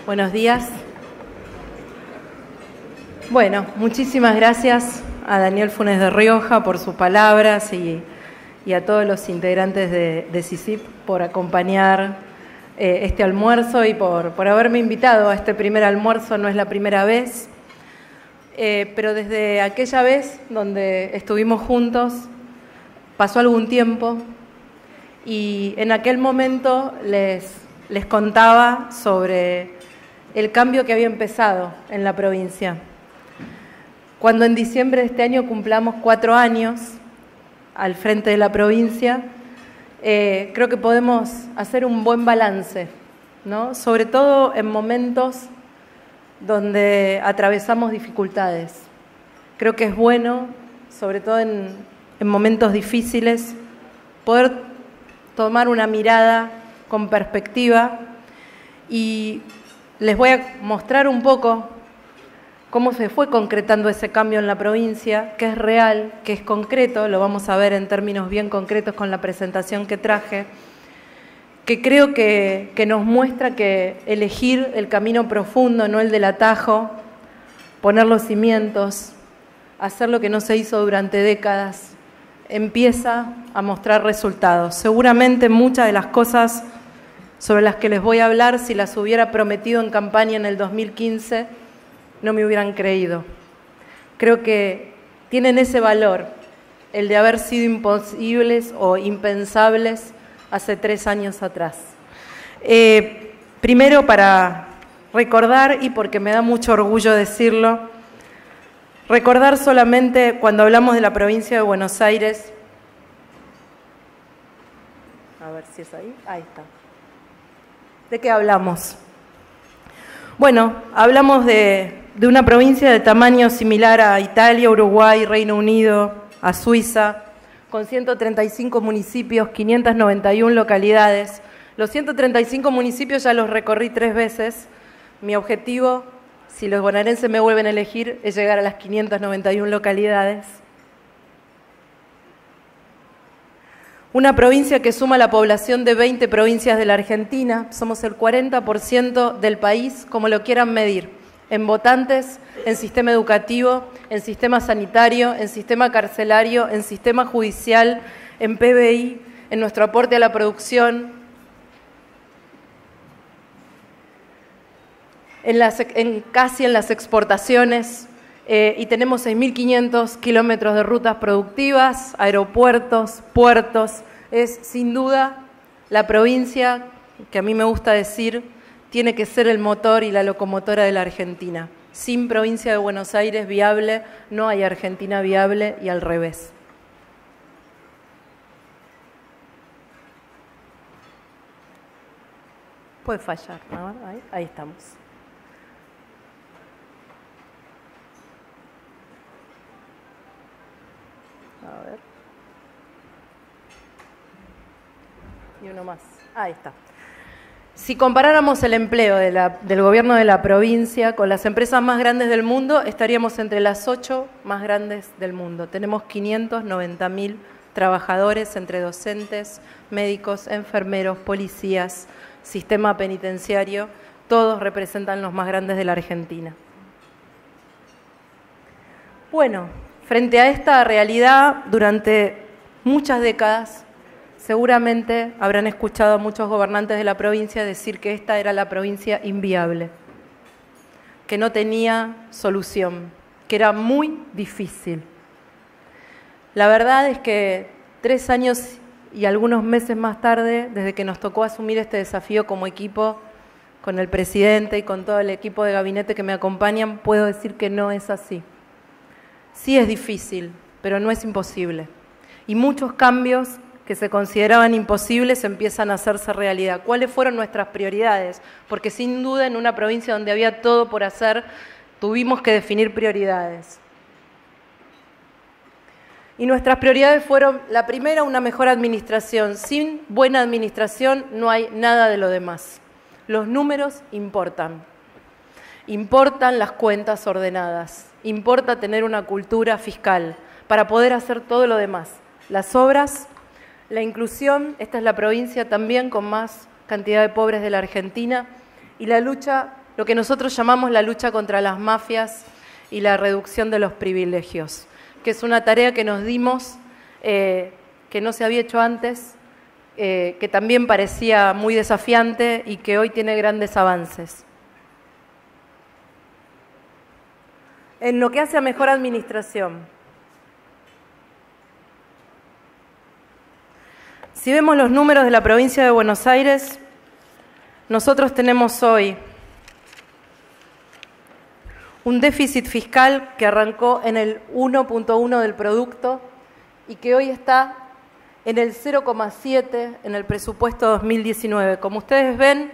Buenos días. Bueno, muchísimas gracias a Daniel Funes de Rioja por sus palabras y a todos los integrantes de CICIP por acompañar este almuerzo y por haberme invitado a este primer almuerzo. No es la primera vez, pero desde aquella vez donde estuvimos juntos pasó algún tiempo y en aquel momento les contaba sobre el cambio que había empezado en la provincia. Cuando en diciembre de este año cumplamos 4 años al frente de la provincia, creo que podemos hacer un buen balance, ¿no? Sobre todo en momentos donde atravesamos dificultades. Creo que es bueno, sobre todo en momentos difíciles, poder tomar una mirada con perspectiva, y les voy a mostrar un poco cómo se fue concretando ese cambio en la provincia, que es real, que es concreto. Lo vamos a ver en términos bien concretos con la presentación que traje, que creo que nos muestra que elegir el camino profundo, no el del atajo, poner los cimientos, hacer lo que no se hizo durante décadas, empieza a mostrar resultados. Seguramente muchas de las cosas sobre las que les voy a hablar, si las hubiera prometido en campaña en el 2015, no me hubieran creído. Creo que tienen ese valor, el de haber sido imposibles o impensables hace 3 años atrás. Primero, para recordar, y porque me da mucho orgullo decirlo, recordar solamente cuando hablamos de la provincia de Buenos Aires. A ver si es ahí. Ahí está. ¿De qué hablamos? Bueno, hablamos de una provincia de tamaño similar a Italia, Uruguay, Reino Unido, a Suiza, con 135 municipios, 591 localidades. Los 135 municipios ya los recorrí 3 veces. Mi objetivo, si los bonaerenses me vuelven a elegir, es llegar a las 591 localidades. Una provincia que suma la población de 20 provincias de la Argentina. Somos el 40% del país, como lo quieran medir, en votantes, en sistema educativo, en sistema sanitario, en sistema carcelario, en sistema judicial, en PBI, en nuestro aporte a la producción, casi en las exportaciones, y tenemos 6.500 kilómetros de rutas productivas, aeropuertos, puertos. Es sin duda la provincia que a mí me gusta decir tiene que ser el motor y la locomotora de la Argentina. Sin provincia de Buenos Aires viable, no hay Argentina viable, y al revés. Puede fallar, ¿no? Ahí estamos. A ver. Y uno más. Ahí está. Si comparáramos el empleo del gobierno de la provincia con las empresas más grandes del mundo, estaríamos entre las 8 más grandes del mundo. Tenemos 590.000 trabajadores entre docentes, médicos, enfermeros, policías, sistema penitenciario. Todos representan los más grandes de la Argentina. Bueno, frente a esta realidad, durante muchas décadas, seguramente habrán escuchado a muchos gobernantes de la provincia decir que esta era la provincia inviable, que no tenía solución, que era muy difícil. La verdad es que 3 años y algunos meses más tarde, desde que nos tocó asumir este desafío como equipo, con el presidente y con todo el equipo de gabinete que me acompañan, puedo decir que no es así. Sí es difícil, pero no es imposible. Y muchos cambios que se consideraban imposibles empiezan a hacerse realidad. ¿Cuáles fueron nuestras prioridades? Porque sin duda en una provincia donde había todo por hacer, tuvimos que definir prioridades. Y nuestras prioridades fueron, la primera, una mejor administración. Sin buena administración no hay nada de lo demás. Los números importan. Importan las cuentas ordenadas. Importa tener una cultura fiscal para poder hacer todo lo demás. Las obras, la inclusión. Esta es la provincia también con más cantidad de pobres de la Argentina, y la lucha lo que nosotros llamamos la lucha contra las mafias y la reducción de los privilegios, que es una tarea que nos dimos, que no se había hecho antes, que también parecía muy desafiante y que hoy tiene grandes avances. En lo que hace a mejor administración, si vemos los números de la provincia de Buenos Aires, nosotros tenemos hoy un déficit fiscal que arrancó en el 1.1 del producto y que hoy está en el 0,7 en el presupuesto 2019. Como ustedes ven,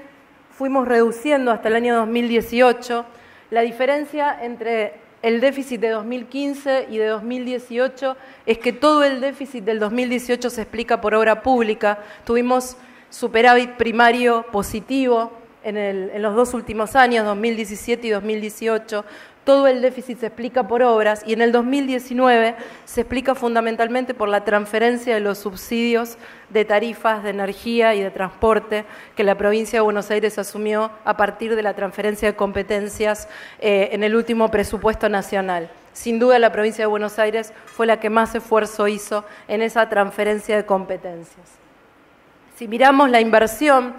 fuimos reduciendo hasta el año 2018. La diferencia entre el déficit de 2015 y de 2018 es que todo el déficit del 2018 se explica por obra pública. Tuvimos superávit primario positivo en los dos últimos años, 2017 y 2018. Todo el déficit se explica por obras y en el 2019 se explica fundamentalmente por la transferencia de los subsidios de tarifas de energía y de transporte que la provincia de Buenos Aires asumió a partir de la transferencia de competencias en el último presupuesto nacional. Sin duda la provincia de Buenos Aires fue la que más esfuerzo hizo en esa transferencia de competencias. Si miramos la inversión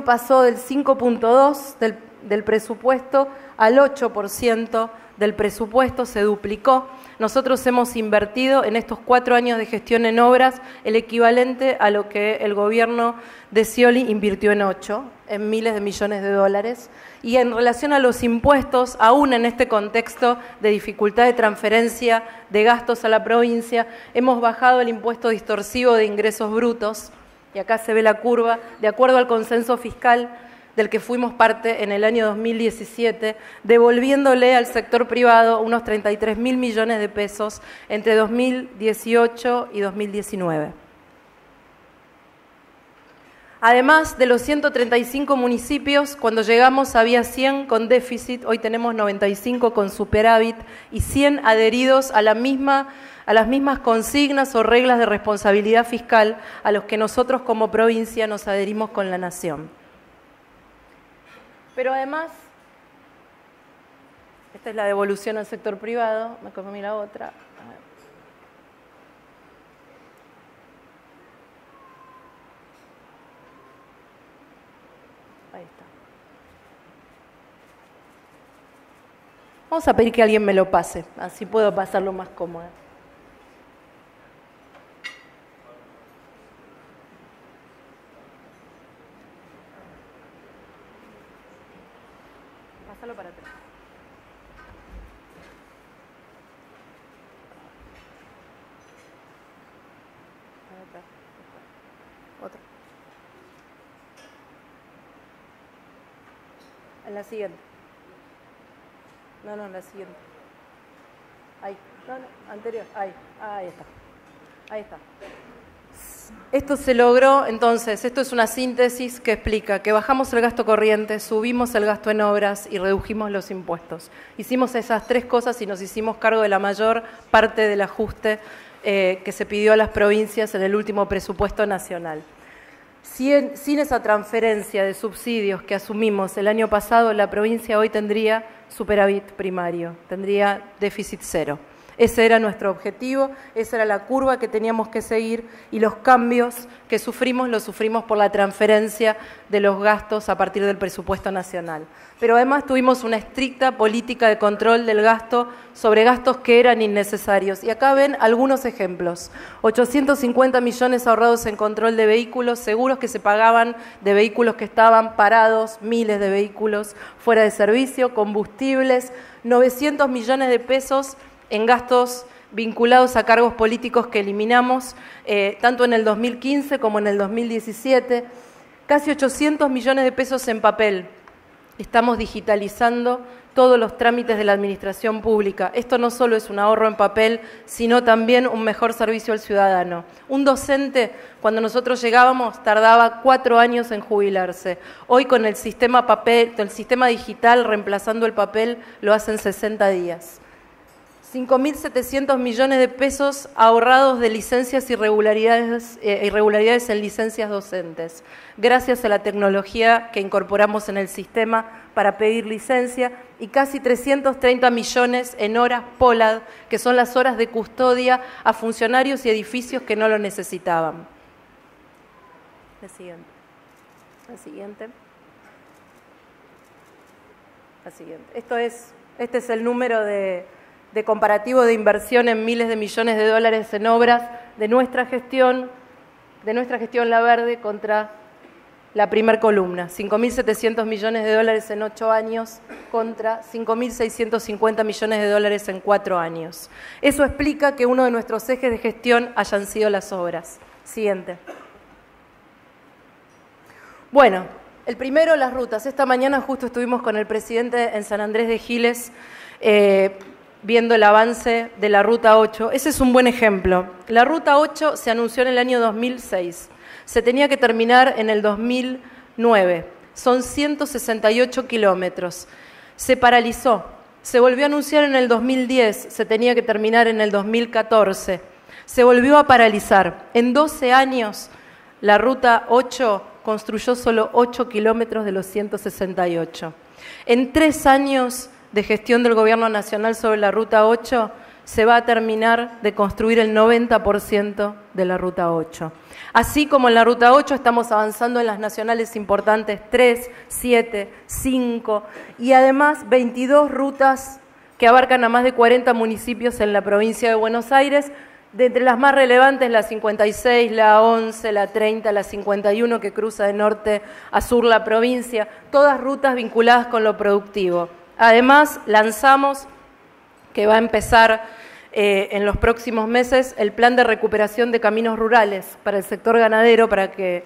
pasó del 5.2 del presupuesto al 8% del presupuesto, se duplicó. Nosotros hemos invertido en estos 4 años de gestión en obras el equivalente a lo que el gobierno de Scioli invirtió en 8, en miles de millones de dólares. Y en relación a los impuestos, aún en este contexto de dificultad de transferencia de gastos a la provincia, hemos bajado el impuesto distorsivo de ingresos brutos, y acá se ve la curva, de acuerdo al consenso fiscal del que fuimos parte en el año 2017, devolviéndole al sector privado unos 33.000 millones de pesos entre 2018 y 2019. Además de los 135 municipios, cuando llegamos había 100 con déficit, hoy tenemos 95 con superávit y 100 adheridos a las mismas consignas o reglas de responsabilidad fiscal a los que nosotros como provincia nos adherimos con la Nación. Pero además, esta es la devolución al sector privado, me comí la otra. A ver. Ahí está. Vamos a pedir que alguien me lo pase, así puedo pasarlo más cómodo. Pásalo para atrás. Otro. En la siguiente. No, en la siguiente. Ahí. No, anterior. Ahí. Ahí está. Ahí está. Esto se logró, entonces, esto es una síntesis que explica que bajamos el gasto corriente, subimos el gasto en obras y redujimos los impuestos. Hicimos esas 3 cosas y nos hicimos cargo de la mayor parte del ajuste que se pidió a las provincias en el último presupuesto nacional. Sin esa transferencia de subsidios que asumimos el año pasado, la provincia hoy tendría superávit primario, tendría déficit cero. Ese era nuestro objetivo, esa era la curva que teníamos que seguir y los cambios que sufrimos los sufrimos por la transferencia de los gastos a partir del presupuesto nacional. Pero además tuvimos una estricta política de control del gasto sobre gastos que eran innecesarios. Y acá ven algunos ejemplos. 850 millones ahorrados en control de vehículos, seguros que se pagaban de vehículos que estaban parados, miles de vehículos fuera de servicio, combustibles, 900 millones de pesos en gastos vinculados a cargos políticos que eliminamos, tanto en el 2015 como en el 2017, casi 800 millones de pesos en papel. Estamos digitalizando todos los trámites de la administración pública. Esto no solo es un ahorro en papel, sino también un mejor servicio al ciudadano. Un docente, cuando nosotros llegábamos, tardaba 4 años en jubilarse. Hoy con el sistema digital reemplazando el papel, lo hacen 60 días. 5.700 millones de pesos ahorrados de licencias y irregularidades en licencias docentes, gracias a la tecnología que incorporamos en el sistema para pedir licencia, y casi 330 millones en horas POLAD, que son las horas de custodia a funcionarios y edificios que no lo necesitaban. La siguiente. La siguiente. La siguiente. Este es el número de comparativo de inversión en miles de millones de dólares en obras de nuestra gestión La Verde contra la primer columna. 5.700 millones de dólares en 8 años contra 5.650 millones de dólares en 4 años. Eso explica que uno de nuestros ejes de gestión hayan sido las obras. Siguiente. Bueno, el primero, las rutas. Esta mañana justo estuvimos con el presidente en San Andrés de Giles viendo el avance de la Ruta 8. Ese es un buen ejemplo. La Ruta 8 se anunció en el año 2006. Se tenía que terminar en el 2009. Son 168 kilómetros. Se paralizó. Se volvió a anunciar en el 2010. Se tenía que terminar en el 2014. Se volvió a paralizar. En 12 años, la Ruta 8 construyó solo 8 kilómetros de los 168. En 3 años de gestión del Gobierno Nacional sobre la Ruta 8, se va a terminar de construir el 90% de la Ruta 8. Así como en la Ruta 8 estamos avanzando en las nacionales importantes 3, 7, 5 y además 22 rutas que abarcan a más de 40 municipios en la provincia de Buenos Aires. De entre las más relevantes, la 56, la 11, la 30, la 51, que cruza de norte a sur la provincia, todas rutas vinculadas con lo productivo. Además, lanzamos, que va a empezar en los próximos meses, el plan de recuperación de caminos rurales para el sector ganadero, para que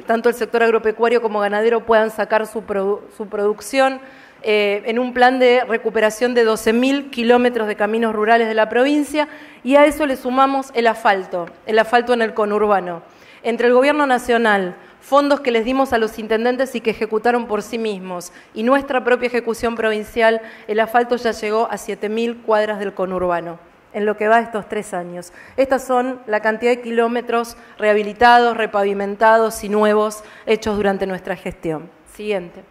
tanto el sector agropecuario como ganadero puedan sacar su producción, en un plan de recuperación de 12.000 kilómetros de caminos rurales de la provincia, y a eso le sumamos el asfalto en el conurbano. Entre el Gobierno Nacional, fondos que les dimos a los intendentes y que ejecutaron por sí mismos, y nuestra propia ejecución provincial, el asfalto ya llegó a 7.000 cuadras del conurbano, en lo que va estos 3 años. Estas son la cantidad de kilómetros rehabilitados, repavimentados y nuevos hechos durante nuestra gestión. Siguiente.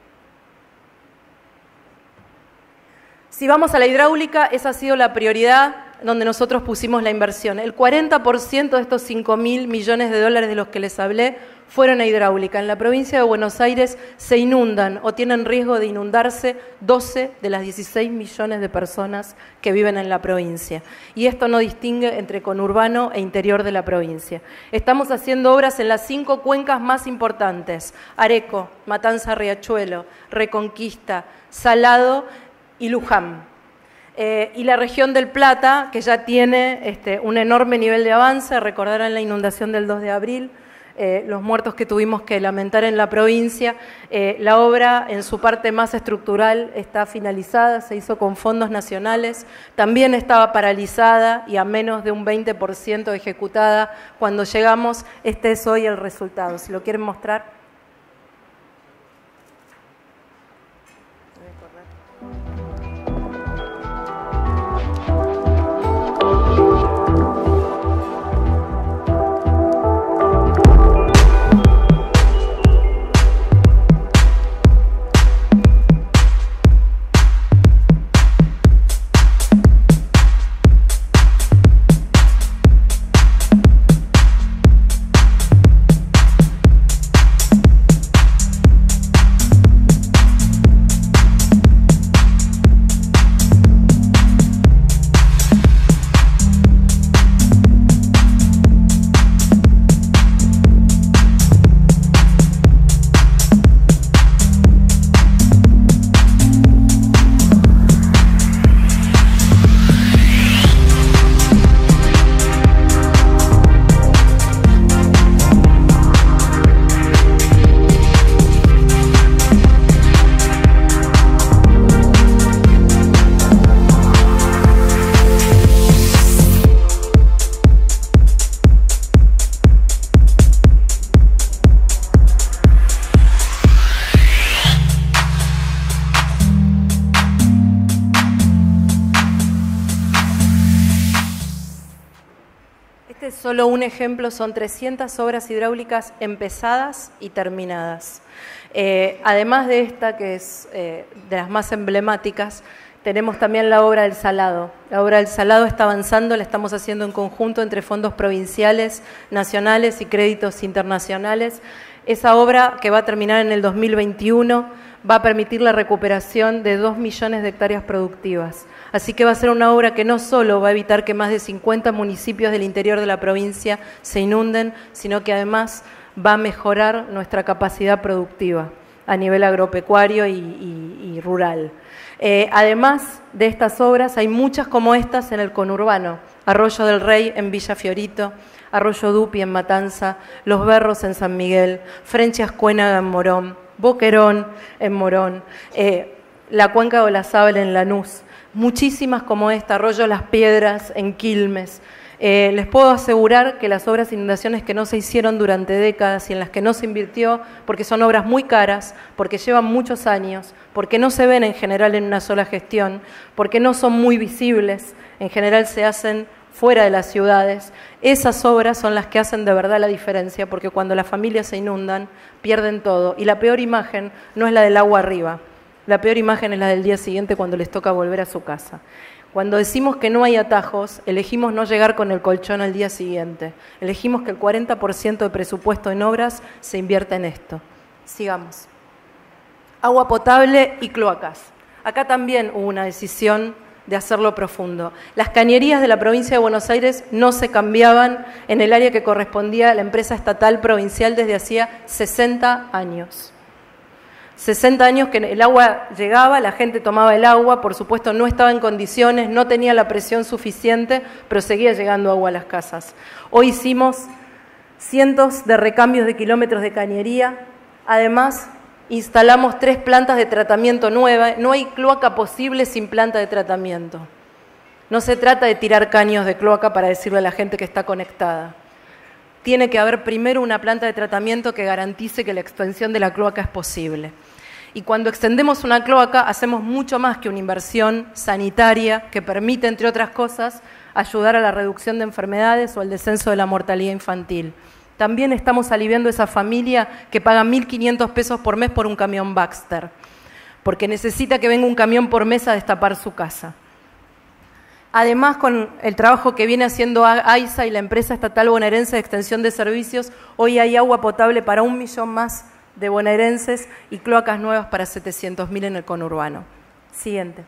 Si vamos a la hidráulica, esa ha sido la prioridad donde nosotros pusimos la inversión. El 40% de estos 5.000 millones de dólares de los que les hablé fueron a hidráulica. En la provincia de Buenos Aires se inundan o tienen riesgo de inundarse 12 de las 16 millones de personas que viven en la provincia. Y esto no distingue entre conurbano e interior de la provincia. Estamos haciendo obras en las 5 cuencas más importantes: Areco, Matanza Riachuelo, Reconquista, Salado y Luján. Y la región del Plata, que ya tiene un enorme nivel de avance. Recordarán la inundación del 2 de abril, los muertos que tuvimos que lamentar en la provincia. La obra en su parte más estructural está finalizada, se hizo con fondos nacionales, también estaba paralizada y a menos de un 20% ejecutada cuando llegamos. Este es hoy el resultado. Si lo quieren mostrar. Este es solo un ejemplo, son 300 obras hidráulicas empezadas y terminadas. Además de esta, que es de las más emblemáticas, tenemos también la obra del Salado. La obra del Salado está avanzando, la estamos haciendo en conjunto entre fondos provinciales, nacionales y créditos internacionales. Esa obra, que va a terminar en el 2021, va a permitir la recuperación de 2 millones de hectáreas productivas. Así que va a ser una obra que no solo va a evitar que más de 50 municipios del interior de la provincia se inunden, sino que además va a mejorar nuestra capacidad productiva a nivel agropecuario y rural. Además de estas obras, hay muchas como estas en el conurbano. Arroyo del Rey en Villa Fiorito, Arroyo Dupi en Matanza, Los Berros en San Miguel, Frenchi Ascuénaga en Morón, Boquerón en Morón, la Cuenca de Olazábal en Lanús, muchísimas como esta, Arroyo Las Piedras en Quilmes. Les puedo asegurar que las obras de inundaciones que no se hicieron durante décadas y en las que no se invirtió, porque son obras muy caras, porque llevan muchos años, porque no se ven en general en una sola gestión, porque no son muy visibles, en general se hacen fuera de las ciudades, esas obras son las que hacen de verdad la diferencia, porque cuando las familias se inundan, pierden todo. Y la peor imagen no es la del agua arriba, la peor imagen es la del día siguiente cuando les toca volver a su casa. Cuando decimos que no hay atajos, elegimos no llegar con el colchón al día siguiente. Elegimos que el 40% de presupuesto en obras se invierta en esto. Sigamos. Agua potable y cloacas. Acá también hubo una decisión de hacerlo profundo. Las cañerías de la provincia de Buenos Aires no se cambiaban en el área que correspondía a la empresa estatal provincial desde hacía 60 años. 60 años que el agua llegaba, la gente tomaba el agua, por supuesto no estaba en condiciones, no tenía la presión suficiente, pero seguía llegando agua a las casas. Hoy hicimos cientos de recambios de kilómetros de cañería, además instalamos 3 plantas de tratamiento nuevas, no hay cloaca posible sin planta de tratamiento. No se trata de tirar caños de cloaca para decirle a la gente que está conectada. Tiene que haber primero una planta de tratamiento que garantice que la extensión de la cloaca es posible. Y cuando extendemos una cloaca, hacemos mucho más que una inversión sanitaria que permite, entre otras cosas, ayudar a la reducción de enfermedades o al descenso de la mortalidad infantil. También estamos aliviando a esa familia que paga 1.500 pesos por mes por un camión Baxter, porque necesita que venga un camión por mes a destapar su casa. Además, con el trabajo que viene haciendo AISA y la empresa estatal bonaerense de extensión de servicios, hoy hay agua potable para 1 millón más de bonaerenses y cloacas nuevas para 700.000 en el conurbano. Siguiente.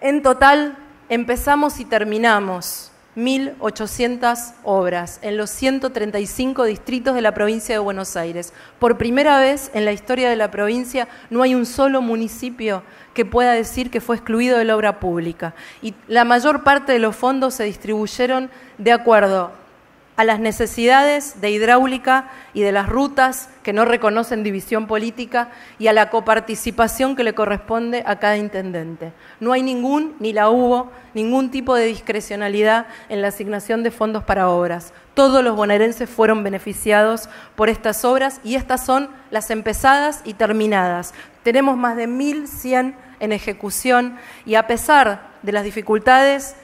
En total, empezamos y terminamos 1.800 obras en los 135 distritos de la provincia de Buenos Aires. Por primera vez en la historia de la provincia no hay un solo municipio que pueda decir que fue excluido de la obra pública. Y la mayor parte de los fondos se distribuyeron de acuerdo a las necesidades de hidráulica y de las rutas que no reconocen división política y a la coparticipación que le corresponde a cada intendente. No hay ni la hubo, ningún tipo de discrecionalidad en la asignación de fondos para obras. Todos los bonaerenses fueron beneficiados por estas obras y estas son las empezadas y terminadas. Tenemos más de 1.100 en ejecución y a pesar de las dificultades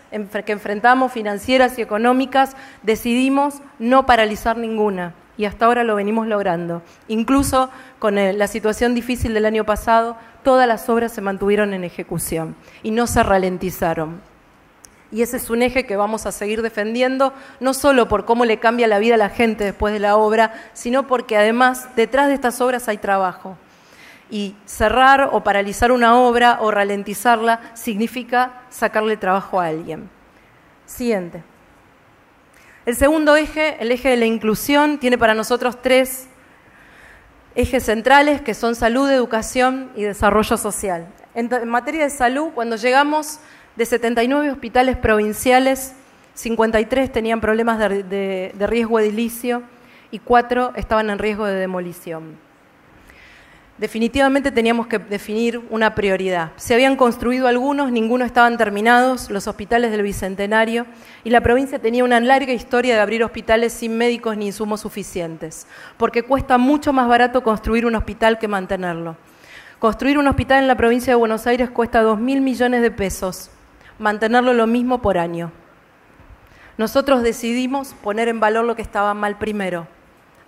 que enfrentamos financieras y económicas, decidimos no paralizar ninguna y hasta ahora lo venimos logrando. Incluso con la situación difícil del año pasado, todas las obras se mantuvieron en ejecución y no se ralentizaron. Y ese es un eje que vamos a seguir defendiendo, no solo por cómo le cambia la vida a la gente después de la obra, sino porque además detrás de estas obras hay trabajo. Y cerrar o paralizar una obra o ralentizarla significa sacarle trabajo a alguien. Siguiente. El segundo eje, el eje de la inclusión, tiene para nosotros 3 ejes centrales que son salud, educación y desarrollo social. En materia de salud, cuando llegamos de 79 hospitales provinciales, 53 tenían problemas de riesgo edilicio y 4 estaban en riesgo de demolición. Definitivamente teníamos que definir una prioridad. Se habían construido algunos, ninguno estaban terminados, los hospitales del Bicentenario, y la provincia tenía una larga historia de abrir hospitales sin médicos ni insumos suficientes, porque cuesta mucho más barato construir un hospital que mantenerlo. Construir un hospital en la provincia de Buenos Aires cuesta 2.000 millones de pesos, mantenerlo lo mismo por año. Nosotros decidimos poner en valor lo que estaba mal primero,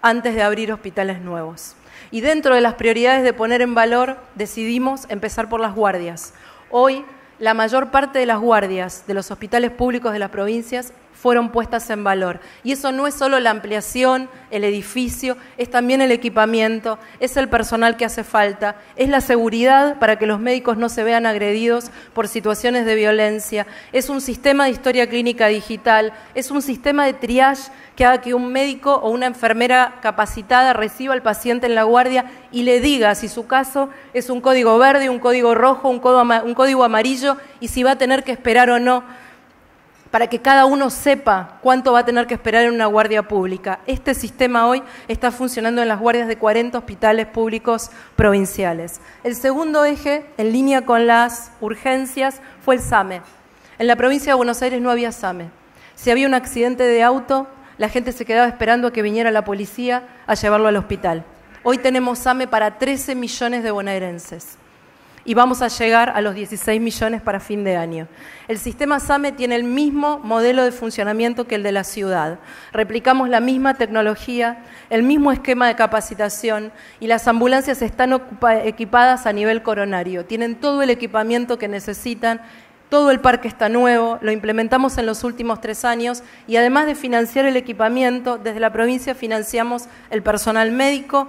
antes de abrir hospitales nuevos. Y dentro de las prioridades de poner en valor, decidimos empezar por las guardias. Hoy, la mayor parte de las guardias de los hospitales públicos de las provincias fueron puestas en valor. Y eso no es solo la ampliación, el edificio, es también el equipamiento, es el personal que hace falta, es la seguridad para que los médicos no se vean agredidos por situaciones de violencia, es un sistema de historia clínica digital, es un sistema de triage que haga que un médico o una enfermera capacitada reciba al paciente en la guardia y le diga si su caso es un código verde, un código rojo, un código amarillo y si va a tener que esperar o no, para que cada uno sepa cuánto va a tener que esperar en una guardia pública. Este sistema hoy está funcionando en las guardias de 40 hospitales públicos provinciales. El segundo eje, en línea con las urgencias, fue el SAME. En la provincia de Buenos Aires no había SAME. Si había un accidente de auto, la gente se quedaba esperando a que viniera la policía a llevarlo al hospital. Hoy tenemos SAME para 13 millones de bonaerenses. Y vamos a llegar a los 16 millones para fin de año. El sistema SAME tiene el mismo modelo de funcionamiento que el de la ciudad. Replicamos la misma tecnología, el mismo esquema de capacitación y las ambulancias están equipadas a nivel coronario. Tienen todo el equipamiento que necesitan, todo el parque está nuevo, lo implementamos en los últimos 3 años y además de financiar el equipamiento, desde la provincia financiamos el personal médico,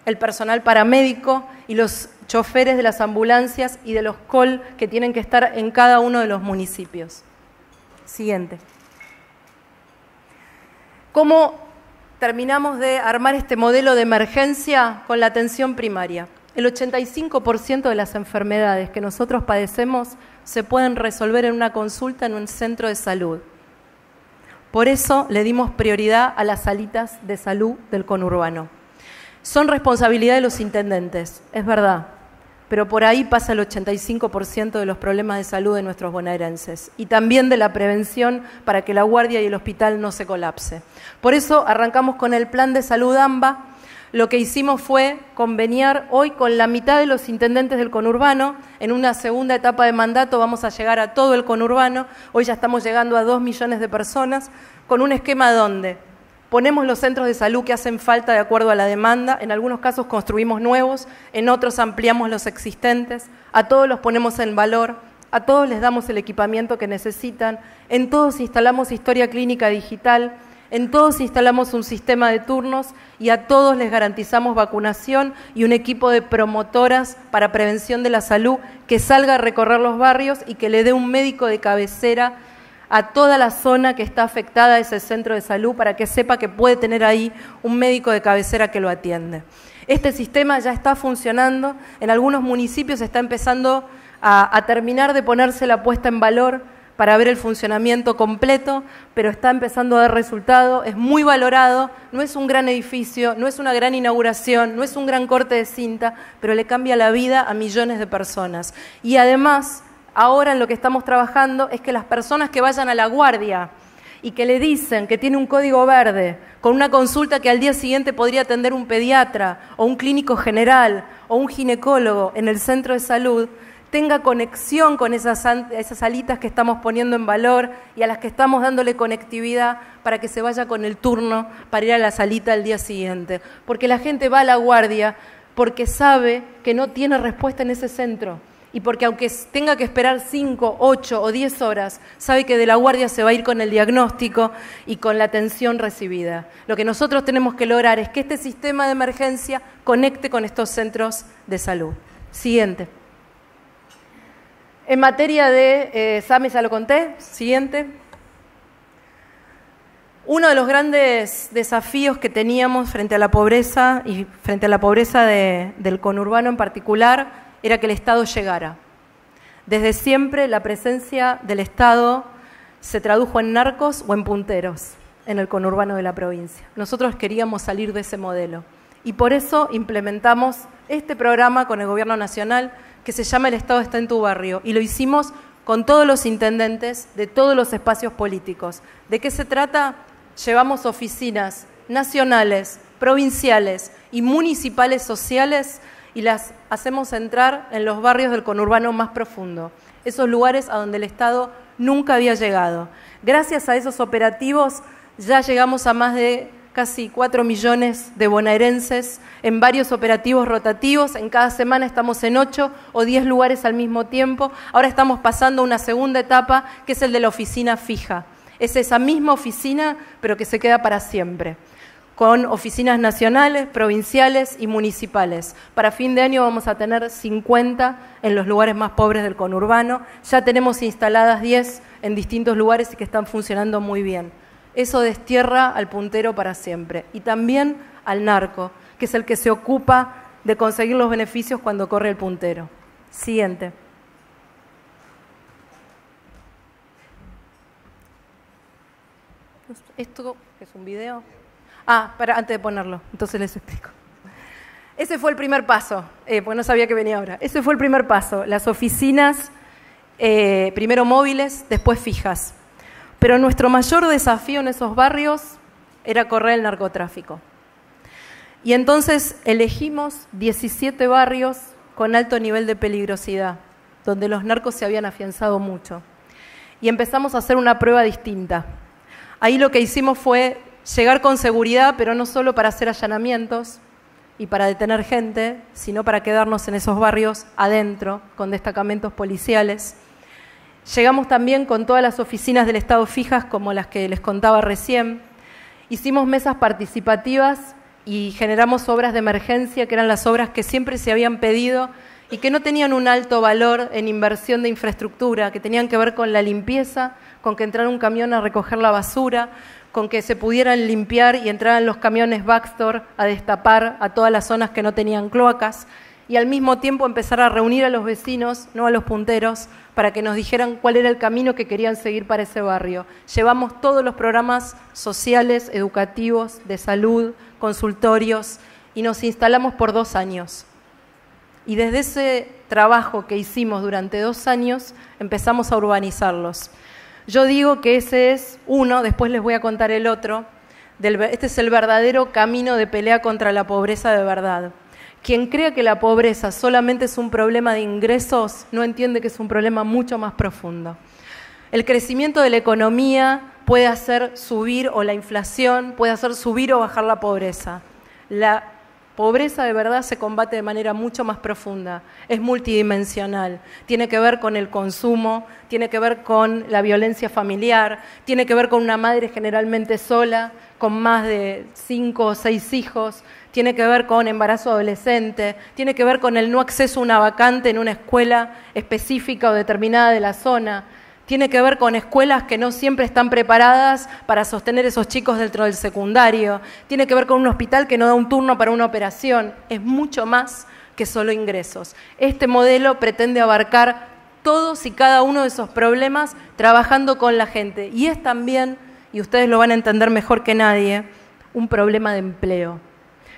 el personal paramédico y los choferes de las ambulancias y de los call que tienen que estar en cada uno de los municipios. Siguiente. ¿Cómo terminamos de armar este modelo de emergencia con la atención primaria? El 85% de las enfermedades que nosotros padecemos se pueden resolver en una consulta en un centro de salud. Por eso le dimos prioridad a las salitas de salud del conurbano. Son responsabilidad de los intendentes, es verdad, pero por ahí pasa el 85% de los problemas de salud de nuestros bonaerenses y también de la prevención para que la guardia y el hospital no se colapse. Por eso arrancamos con el plan de salud AMBA. Lo que hicimos fue conveniar hoy con la mitad de los intendentes del conurbano. En una segunda etapa de mandato vamos a llegar a todo el conurbano. Hoy ya estamos llegando a 2 millones de personas con un esquema donde ponemos los centros de salud que hacen falta de acuerdo a la demanda, en algunos casos construimos nuevos, en otros ampliamos los existentes, a todos los ponemos en valor, a todos les damos el equipamiento que necesitan, en todos instalamos historia clínica digital, en todos instalamos un sistema de turnos y a todos les garantizamos vacunación y un equipo de promotoras para prevención de la salud que salga a recorrer los barrios y que le dé un médico de cabecera a toda la zona que está afectada a ese centro de salud para que sepa que puede tener ahí un médico de cabecera que lo atiende. Este sistema ya está funcionando, en algunos municipios está empezando a terminar de ponerse la puesta en valor para ver el funcionamiento completo, pero está empezando a dar resultado, es muy valorado, no es un gran edificio, no es una gran inauguración, no es un gran corte de cinta, pero le cambia la vida a millones de personas. Y además, ahora en lo que estamos trabajando es que las personas que vayan a la guardia y que le dicen que tiene un código verde con una consulta que al día siguiente podría atender un pediatra o un clínico general o un ginecólogo en el centro de salud, tenga conexión con esas salitas que estamos poniendo en valor y a las que estamos dándole conectividad para que se vaya con el turno para ir a la salita al día siguiente. Porque la gente va a la guardia porque sabe que no tiene respuesta en ese centro. Y porque aunque tenga que esperar 5, 8 o 10 horas, sabe que de la guardia se va a ir con el diagnóstico y con la atención recibida. Lo que nosotros tenemos que lograr es que este sistema de emergencia conecte con estos centros de salud. Siguiente. En materia de SAME ya lo conté. Siguiente. Uno de los grandes desafíos que teníamos frente a la pobreza y frente a la pobreza del conurbano en particular era que el Estado llegara. Desde siempre la presencia del Estado se tradujo en narcos o en punteros en el conurbano de la provincia. Nosotros queríamos salir de ese modelo y por eso implementamos este programa con el Gobierno Nacional que se llama El Estado está en tu barrio y lo hicimos con todos los intendentes de todos los espacios políticos. ¿De qué se trata? Llevamos oficinas nacionales, provinciales y municipales sociales y las hacemos entrar en los barrios del conurbano más profundo, esos lugares a donde el Estado nunca había llegado. Gracias a esos operativos ya llegamos a más de casi 4 millones de bonaerenses en varios operativos rotativos. En cada semana estamos en 8 o 10 lugares al mismo tiempo. Ahora estamos pasando a una segunda etapa, que es el de la oficina fija. Es esa misma oficina, pero que se queda para siempre, con oficinas nacionales, provinciales y municipales. Para fin de año vamos a tener 50 en los lugares más pobres del conurbano. Ya tenemos instaladas 10 en distintos lugares y que están funcionando muy bien. Eso destierra al puntero para siempre. Y también al narco, que es el que se ocupa de conseguir los beneficios cuando corre el puntero. Siguiente. ¿Esto es un video? Antes de ponerlo, entonces les explico. Ese fue el primer paso, porque no sabía que venía ahora. Ese fue el primer paso, las oficinas, primero móviles, después fijas. Pero nuestro mayor desafío en esos barrios era correr el narcotráfico. Y entonces elegimos 17 barrios con alto nivel de peligrosidad, donde los narcos se habían afianzado mucho. Y empezamos a hacer una prueba distinta. Ahí lo que hicimos fue llegar con seguridad, pero no solo para hacer allanamientos y para detener gente, sino para quedarnos en esos barrios adentro, con destacamentos policiales. Llegamos también con todas las oficinas del Estado fijas, como las que les contaba recién. Hicimos mesas participativas y generamos obras de emergencia, que eran las obras que siempre se habían pedido y que no tenían un alto valor en inversión de infraestructura, que tenían que ver con la limpieza, con que entrara un camión a recoger la basura, con que se pudieran limpiar y entraran los camiones Baxtor a destapar a todas las zonas que no tenían cloacas, y al mismo tiempo empezar a reunir a los vecinos, no a los punteros, para que nos dijeran cuál era el camino que querían seguir para ese barrio. Llevamos todos los programas sociales, educativos, de salud, consultorios, y nos instalamos por 2 años. Y desde ese trabajo que hicimos durante 2 años, empezamos a urbanizarlos. Yo digo que ese es uno, después les voy a contar el otro, este es el verdadero camino de pelea contra la pobreza de verdad. Quien crea que la pobreza solamente es un problema de ingresos, no entiende que es un problema mucho más profundo. El crecimiento de la economía puede hacer subir, o la inflación puede hacer subir o bajar la pobreza. La pobreza de verdad se combate de manera mucho más profunda, es multidimensional, tiene que ver con el consumo, tiene que ver con la violencia familiar, tiene que ver con una madre generalmente sola, con más de 5 o 6 hijos, tiene que ver con embarazo adolescente, tiene que ver con el no acceso a una vacante en una escuela específica o determinada de la zona, tiene que ver con escuelas que no siempre están preparadas para sostener esos chicos dentro del secundario, tiene que ver con un hospital que no da un turno para una operación, es mucho más que solo ingresos. Este modelo pretende abarcar todos y cada uno de esos problemas trabajando con la gente, y es también, y ustedes lo van a entender mejor que nadie, un problema de empleo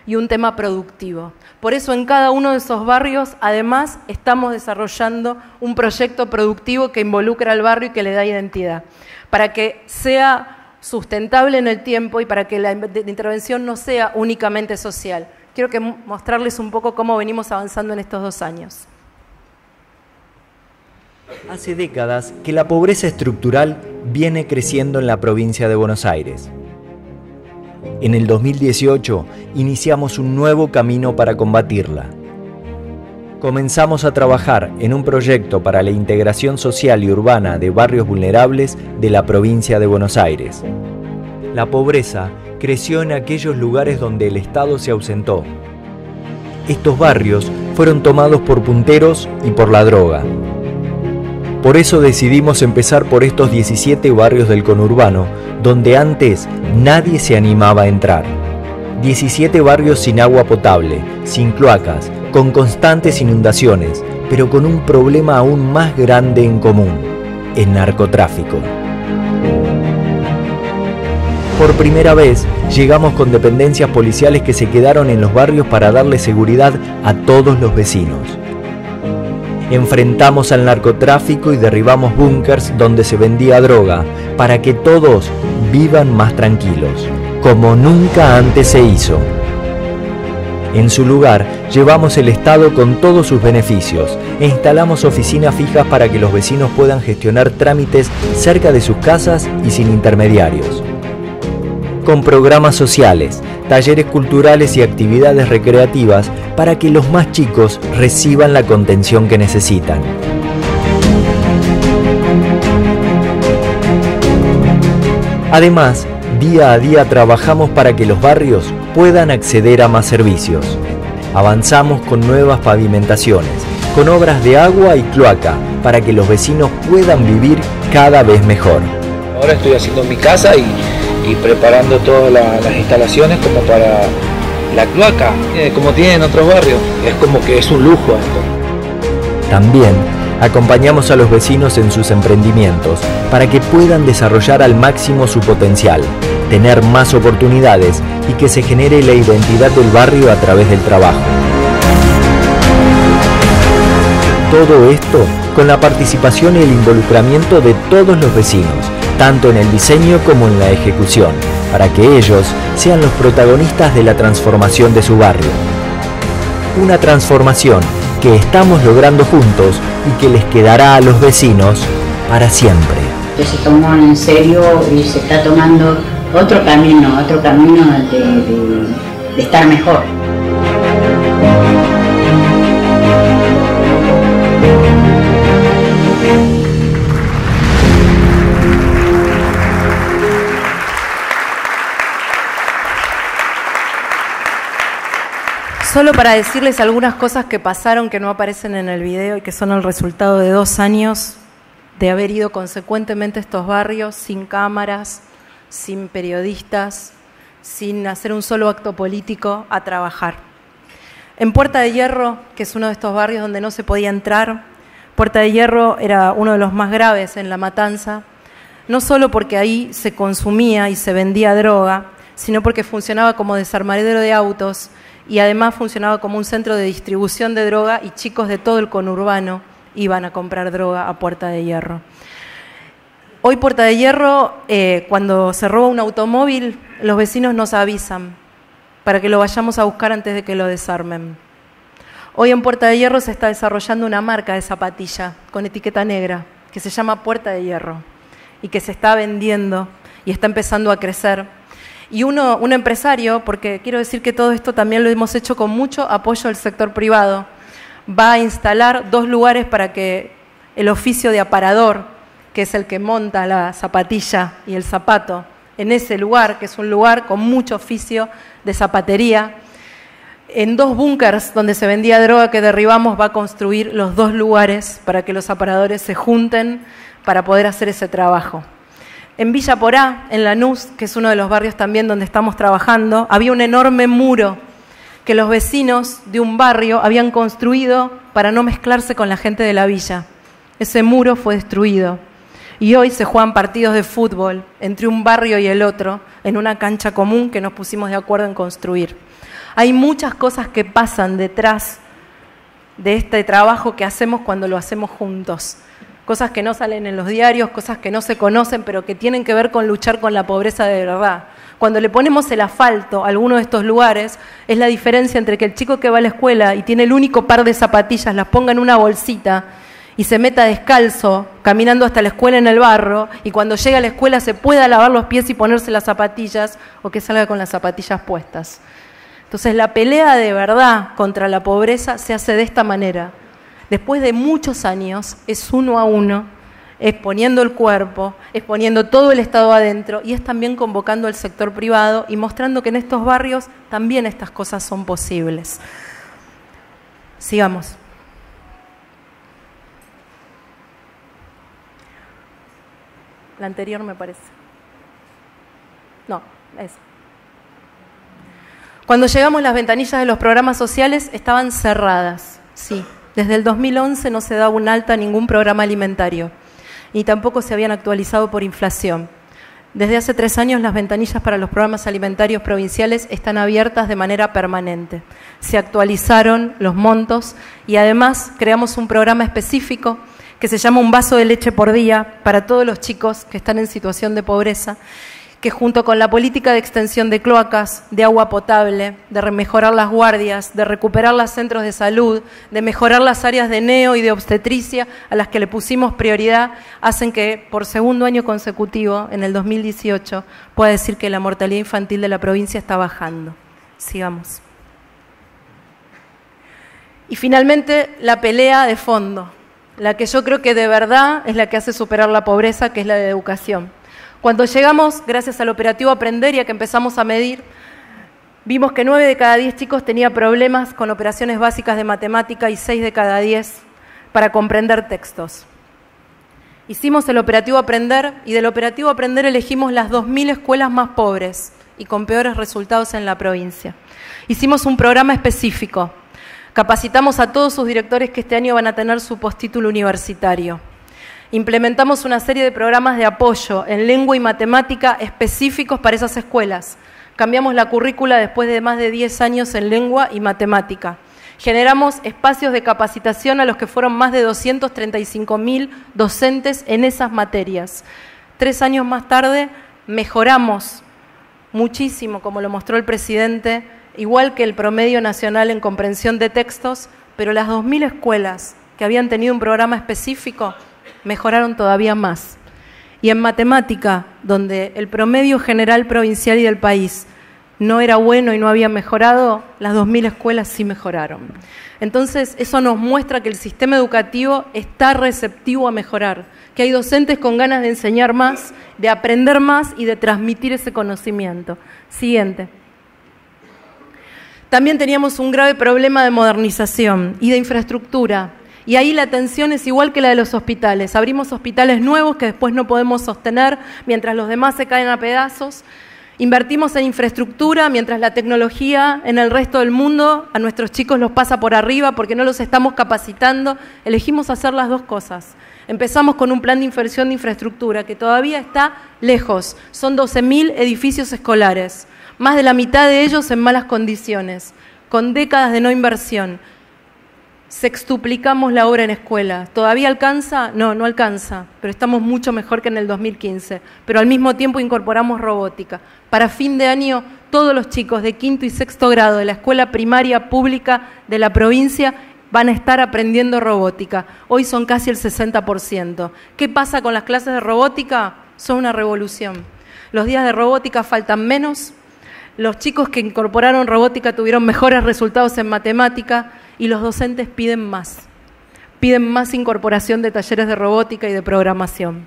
y un tema productivo. Por eso en cada uno de esos barrios, además, estamos desarrollando un proyecto productivo que involucra al barrio y que le da identidad, para que sea sustentable en el tiempo y para que la intervención no sea únicamente social. Quiero mostrarles un poco cómo venimos avanzando en estos 2 años. Hace décadas que la pobreza estructural viene creciendo en la provincia de Buenos Aires. En el 2018 iniciamos un nuevo camino para combatirla. Comenzamos a trabajar en un proyecto para la integración social y urbana de barrios vulnerables de la provincia de Buenos Aires. La pobreza creció en aquellos lugares donde el Estado se ausentó. Estos barrios fueron tomados por punteros y por la droga. Por eso decidimos empezar por estos 17 barrios del conurbano, donde antes nadie se animaba a entrar. 17 barrios sin agua potable, sin cloacas, con constantes inundaciones, pero con un problema aún más grande en común: el narcotráfico. Por primera vez llegamos con dependencias policiales que se quedaron en los barrios para darle seguridad a todos los vecinos. Enfrentamos al narcotráfico y derribamos búnkers donde se vendía droga para que todos vivan más tranquilos, como nunca antes se hizo. En su lugar, llevamos el Estado con todos sus beneficios e instalamos oficinas fijas para que los vecinos puedan gestionar trámites cerca de sus casas y sin intermediarios. Con programas sociales, talleres culturales y actividades recreativas para que los más chicos reciban la contención que necesitan. Además, día a día trabajamos para que los barrios puedan acceder a más servicios. Avanzamos con nuevas pavimentaciones, con obras de agua y cloaca, para que los vecinos puedan vivir cada vez mejor. Ahora estoy haciendo mi casa y preparando todas las instalaciones como para la cloaca, como tienen otros barrios. Es como que es un lujo esto. También acompañamos a los vecinos en sus emprendimientos para que puedan desarrollar al máximo su potencial, tener más oportunidades y que se genere la identidad del barrio a través del trabajo. Todo esto con la participación y el involucramiento de todos los vecinos, tanto en el diseño como en la ejecución, para que ellos sean los protagonistas de la transformación de su barrio. Una transformación que estamos logrando juntos y que les quedará a los vecinos para siempre. Se tomó en serio y se está tomando otro camino de estar mejor. Solo para decirles algunas cosas que pasaron que no aparecen en el video y que son el resultado de 2 años de haber ido consecuentemente a estos barrios sin cámaras, sin periodistas, sin hacer un solo acto político a trabajar. En Puerta de Hierro, que es uno de estos barrios donde no se podía entrar, Puerta de Hierro era uno de los más graves en La Matanza, no solo porque ahí se consumía y se vendía droga, sino porque funcionaba como desarmadero de autos y además funcionaba como un centro de distribución de droga y chicos de todo el conurbano iban a comprar droga a Puerta de Hierro. Hoy Puerta de Hierro, cuando se roba un automóvil, los vecinos nos avisan para que lo vayamos a buscar antes de que lo desarmen. Hoy en Puerta de Hierro se está desarrollando una marca de zapatilla con etiqueta negra que se llama Puerta de Hierro y que se está vendiendo y está empezando a crecer. Y un empresario, porque quiero decir que todo esto también lo hemos hecho con mucho apoyo del sector privado, va a instalar 2 lugares para que el oficio de aparador, que es el que monta la zapatilla y el zapato, en ese lugar, que es un lugar con mucho oficio de zapatería, en 2 búnkers donde se vendía droga que derribamos, va a construir los 2 lugares para que los aparadores se junten para poder hacer ese trabajo. En Villa Porá, en Lanús, que es uno de los barrios también donde estamos trabajando, había un enorme muro que los vecinos de un barrio habían construido para no mezclarse con la gente de la villa. Ese muro fue destruido y hoy se juegan partidos de fútbol entre un barrio y el otro en una cancha común que nos pusimos de acuerdo en construir. Hay muchas cosas que pasan detrás de este trabajo que hacemos cuando lo hacemos juntos. Cosas que no salen en los diarios, cosas que no se conocen, pero que tienen que ver con luchar con la pobreza de verdad. Cuando le ponemos el asfalto a alguno de estos lugares, es la diferencia entre que el chico que va a la escuela y tiene el único par de zapatillas, las ponga en una bolsita y se meta descalzo, caminando hasta la escuela en el barro, y cuando llega a la escuela se pueda lavar los pies y ponerse las zapatillas, o que salga con las zapatillas puestas. Entonces la pelea de verdad contra la pobreza se hace de esta manera. Después de muchos años, es 1 a 1, es poniendo el cuerpo, es poniendo todo el Estado adentro y es también convocando al sector privado y mostrando que en estos barrios también estas cosas son posibles. Sigamos. La anterior me parece. No, eso. Cuando llegamos, las ventanillas de los programas sociales estaban cerradas, sí. Desde el 2011 no se daba un alta a ningún programa alimentario y tampoco se habían actualizado por inflación. Desde hace 3 años las ventanillas para los programas alimentarios provinciales están abiertas de manera permanente. Se actualizaron los montos y además creamos un programa específico que se llama Un vaso de leche por día para todos los chicos que están en situación de pobreza, que junto con la política de extensión de cloacas, de agua potable, de mejorar las guardias, de recuperar los centros de salud, de mejorar las áreas de neo y de obstetricia a las que le pusimos prioridad, hacen que por segundo año consecutivo, en el 2018, pueda decir que la mortalidad infantil de la provincia está bajando. Sigamos. Y finalmente, la pelea de fondo, la que yo creo que de verdad es la que hace superar la pobreza, que es la de educación. Cuando llegamos, gracias al operativo Aprender y a que empezamos a medir, vimos que 9 de cada 10 chicos tenía problemas con operaciones básicas de matemática y 6 de cada 10 para comprender textos. Hicimos el operativo Aprender y del operativo Aprender elegimos las 2.000 escuelas más pobres y con peores resultados en la provincia. Hicimos un programa específico. Capacitamos a todos sus directores que este año van a tener su postítulo universitario. Implementamos una serie de programas de apoyo en lengua y matemática específicos para esas escuelas. Cambiamos la currícula después de más de 10 años en lengua y matemática. Generamos espacios de capacitación a los que fueron más de 235.000 docentes en esas materias. 3 años más tarde mejoramos muchísimo, como lo mostró el presidente, igual que el promedio nacional en comprensión de textos, pero las 2.000 escuelas que habían tenido un programa específico mejoraron todavía más. Y en matemática, donde el promedio general provincial y del país no era bueno y no había mejorado, las 2.000 escuelas sí mejoraron. Entonces, eso nos muestra que el sistema educativo está receptivo a mejorar, que hay docentes con ganas de enseñar más, de aprender más y de transmitir ese conocimiento. Siguiente. También teníamos un grave problema de modernización y de infraestructura. Y ahí la atención es igual que la de los hospitales. Abrimos hospitales nuevos que después no podemos sostener mientras los demás se caen a pedazos. Invertimos en infraestructura mientras la tecnología en el resto del mundo a nuestros chicos los pasa por arriba porque no los estamos capacitando. Elegimos hacer las dos cosas. Empezamos con un plan de inversión de infraestructura que todavía está lejos. Son 12.000 edificios escolares, más de la mitad de ellos en malas condiciones, con décadas de no inversión. Sextuplicamos la obra en escuela. ¿Todavía alcanza? No, no alcanza, pero estamos mucho mejor que en el 2015. Pero al mismo tiempo incorporamos robótica. Para fin de año, todos los chicos de quinto y sexto grado de la escuela primaria pública de la provincia van a estar aprendiendo robótica. Hoy son casi el 60%. ¿Qué pasa con las clases de robótica? Son una revolución. Los días de robótica faltan menos. Los chicos que incorporaron robótica tuvieron mejores resultados en matemática. Y los docentes piden más incorporación de talleres de robótica y de programación.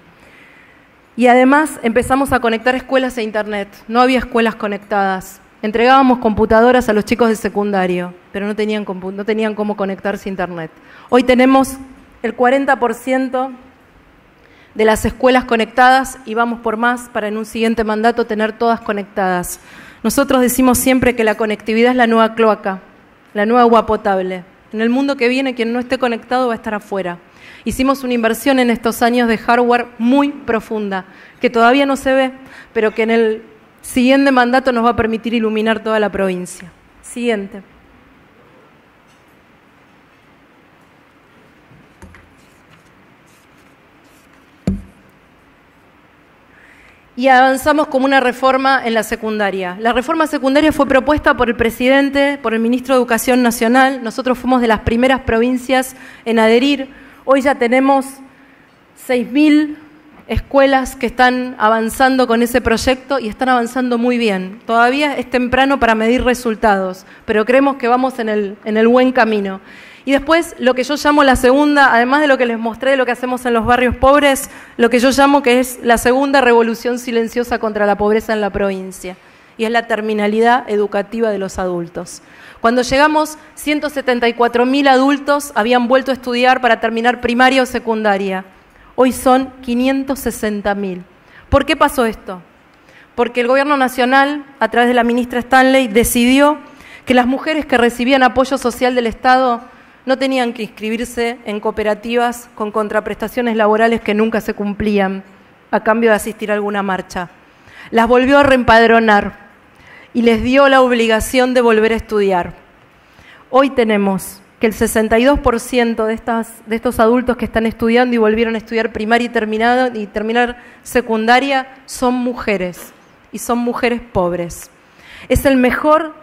Y además empezamos a conectar escuelas a internet. No había escuelas conectadas. Entregábamos computadoras a los chicos de secundario, pero no tenían cómo conectarse a internet. Hoy tenemos el 40% de las escuelas conectadas y vamos por más para en un siguiente mandato tener todas conectadas. Nosotros decimos siempre que la conectividad es la nueva cloaca, la nueva agua potable. En el mundo que viene, quien no esté conectado va a estar afuera. Hicimos una inversión en estos años de hardware muy profunda, que todavía no se ve, pero que en el siguiente mandato nos va a permitir iluminar toda la provincia. Siguiente. Y avanzamos como una reforma en la secundaria. La reforma secundaria fue propuesta por el presidente, por el ministro de Educación Nacional. Nosotros fuimos de las primeras provincias en adherir. Hoy ya tenemos 6.000 escuelas que están avanzando con ese proyecto y están avanzando muy bien. Todavía es temprano para medir resultados, pero creemos que vamos en el buen camino. Y después, lo que yo llamo la segunda, además de lo que les mostré de lo que hacemos en los barrios pobres, lo que yo llamo que es la segunda revolución silenciosa contra la pobreza en la provincia, y es la terminalidad educativa de los adultos. Cuando llegamos, 174.000 adultos habían vuelto a estudiar para terminar primaria o secundaria. Hoy son 560.000. ¿Por qué pasó esto? Porque el Gobierno Nacional, a través de la ministra Stanley, decidió que las mujeres que recibían apoyo social del Estado no tenían que inscribirse en cooperativas con contraprestaciones laborales que nunca se cumplían a cambio de asistir a alguna marcha. Las volvió a reempadronar y les dio la obligación de volver a estudiar. Hoy tenemos que el 62% de estos adultos que están estudiando y volvieron a estudiar primaria y terminar secundaria son mujeres. y son mujeres pobres. Es el mejor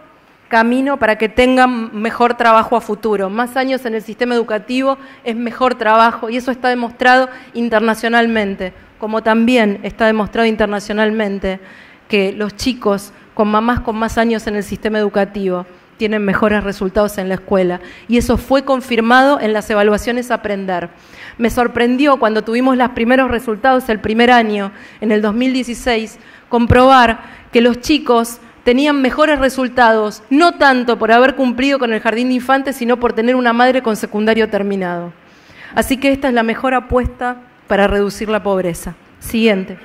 camino para que tengan mejor trabajo a futuro. Más años en el sistema educativo es mejor trabajo y eso está demostrado internacionalmente, como también está demostrado internacionalmente que los chicos con mamás con más años en el sistema educativo tienen mejores resultados en la escuela. Y eso fue confirmado en las evaluaciones Aprender. Me sorprendió cuando tuvimos los primeros resultados el primer año, en el 2016, comprobar que los chicos tenían mejores resultados, no tanto por haber cumplido con el jardín de infantes, sino por tener una madre con secundario terminado. Así que esta es la mejor apuesta para reducir la pobreza. Siguiente.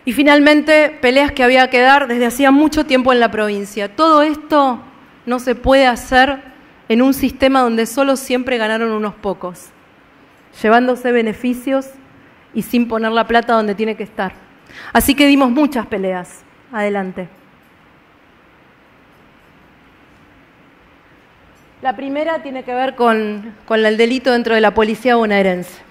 Y finalmente, peleas que había que dar desde hacía mucho tiempo en la provincia. Todo esto no se puede hacer en un sistema donde solo siempre ganaron unos pocos, llevándose beneficios y sin poner la plata donde tiene que estar. Así que dimos muchas peleas. Adelante. La primera tiene que ver con el delito dentro de la policía bonaerense.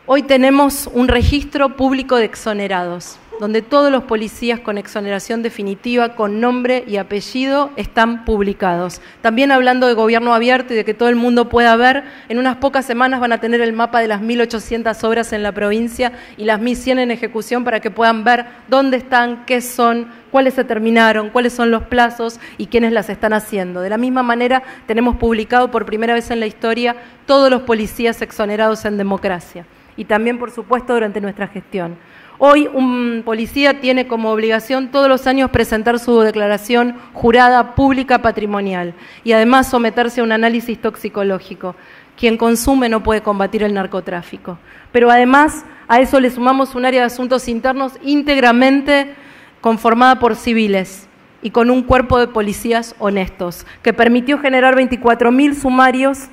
Hoy tenemos un registro público de exonerados, donde todos los policías con exoneración definitiva, con nombre y apellido, están publicados. También hablando de gobierno abierto y de que todo el mundo pueda ver, en unas pocas semanas van a tener el mapa de las 1.800 obras en la provincia y las 1.100 en ejecución para que puedan ver dónde están, qué son, cuáles se terminaron, cuáles son los plazos y quiénes las están haciendo. De la misma manera, tenemos publicado por primera vez en la historia todos los policías exonerados en democracia. Y también, por supuesto, durante nuestra gestión. Hoy un policía tiene como obligación todos los años presentar su declaración jurada pública patrimonial y además someterse a un análisis toxicológico. Quien consume no puede combatir el narcotráfico. Pero además a eso le sumamos un área de asuntos internos íntegramente conformada por civiles y con un cuerpo de policías honestos, que permitió generar 24.000 sumarios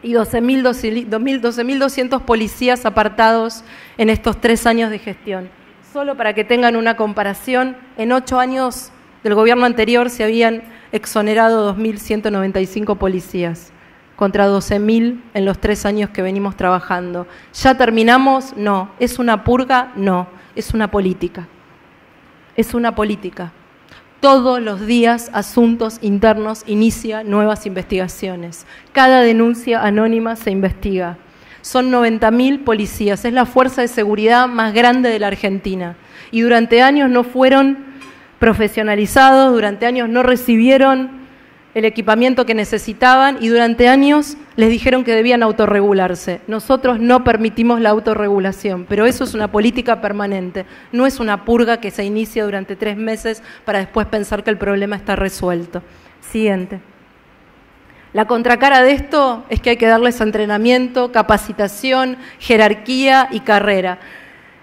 y 12.200 policías apartados en estos 3 años de gestión. Solo para que tengan una comparación, en 8 años del gobierno anterior se habían exonerado 2.195 policías, contra 12.000 en los 3 años que venimos trabajando. ¿Ya terminamos? No. ¿Es una purga? No. Es una política. Es una política. Todos los días Asuntos Internos inicia nuevas investigaciones. Cada denuncia anónima se investiga. Son 90.000 policías, es la fuerza de seguridad más grande de la Argentina. Y durante años no fueron profesionalizados, durante años no recibieron el equipamiento que necesitaban y durante años les dijeron que debían autorregularse. Nosotros no permitimos la autorregulación, pero eso es una política permanente, no es una purga que se inicia durante 3 meses para después pensar que el problema está resuelto. Siguiente. La contracara de esto es que hay que darles entrenamiento, capacitación, jerarquía y carrera.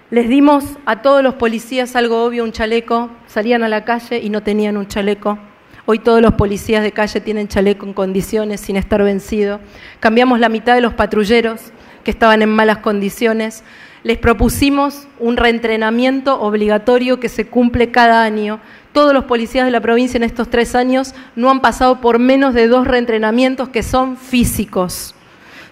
Les dimos a todos los policías algo obvio, un chaleco, salían a la calle y no tenían un chaleco. Hoy todos los policías de calle tienen chaleco en condiciones, sin estar vencido. Cambiamos la mitad de los patrulleros que estaban en malas condiciones. Les propusimos un reentrenamiento obligatorio que se cumple cada año. Todos los policías de la provincia en estos 3 años no han pasado por menos de 2 reentrenamientos que son físicos.